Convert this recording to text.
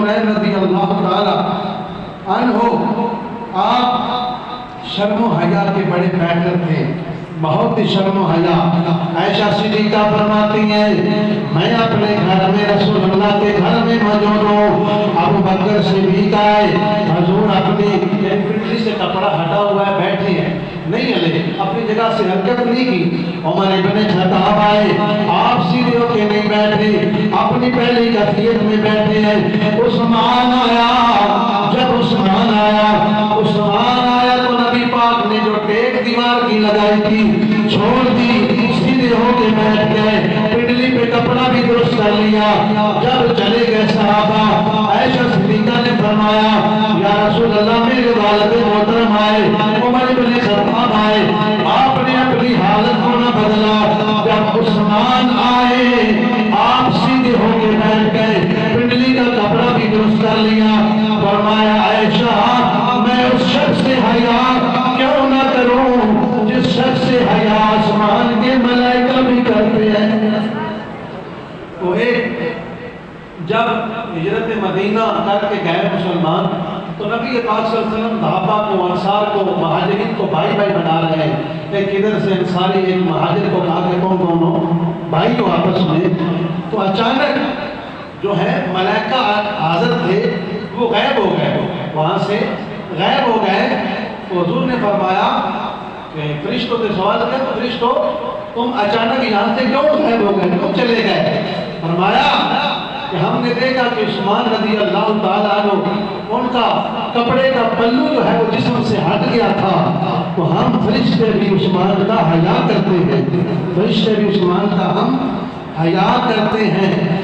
ذوالنورین رضی اللہ تعالی عنہ آپ شرم و حیا کے بڑے فیکٹر تھے، بہت ہی شرم و حیا۔ عائشہ صدیقہ فرماتی ہیں میں اپنے گھر میں رسول اللہ کے گھر میں موجود ہوں، ابو بکر صدیق آئے، حضور اپنی پنڈلی سے کپڑا ہٹا ہوا ہے، بیٹھے ہیں، نہیں ہلے، اپنی جگہ سے حرکت نہیں کی۔ عمر ابن خطاب آئے، آپ سیدھے ہو کے نہیں بیٹھے، اپنی پہلی کیفیت میں بیٹھے ہیں۔ عثمان آیا، جب عثمان آیا تو نبی پاک نے جو ٹیک دیوار کی لگائی تھی چھوڑ دی، سیدھے ہو کے بیٹھ گئے، پنڈلی پہ کپڑا بھی درست کر لیا۔ جب چلے گئے صحابہ، عائشہ صدیقہ نے فرمایا یا رسول اللہ میرے والد محترم آئے، عمر بن خطاب آئے، آپ نے اپنی حالت کو نہ بدلا۔ جب عثمان آئے آپ سیدھے ہو کے بیٹھ گئے، پنڈلی کا کپڑا بھی درست کر لیا۔ فرمایا عائشہ میں اس شخص سے حیا کیوں نہ کروں جس شخص سے حیا آسمان کے ملائکہ بھی کرتے ہیں۔ تو ایک جب ہجرت مدینہ کر کے گئے مسلمان تو نبی پاک صلی اللہ علیہ وسلم صحابہ کو، انصار کو، مہاجرین کو بھائی بھائی بنا رہے ہیں۔ ایک ادھر سے انصاری ایک مہاجر کو کہا کہ کون دونوں بھائی ہو آپس میں۔ تو اچانک جو ہے ملائکہ حاضر تھے وہ غائب ہو گئے، وہاں سے غائب ہو گئے۔ تو حضور نے فرمایا کہ فرشتوں سے سوال کیا، تو فرشتوں تم اچانک یہاں سے کیوں غائب ہو گئے، کیوں چلے گئے؟ فرمایا کہ ہم نے دیکھا کہ عثمان رضی اللہ تعالیٰ عنہ ان کا کپڑے کا پلو جو ہے وہ جسم سے ہٹ گیا تھا، تو ہم فرشتے بھی عثمان کا حیا کرتے ہیں، فرشتے بھی عثمان کا ہم حیا کرتے ہیں۔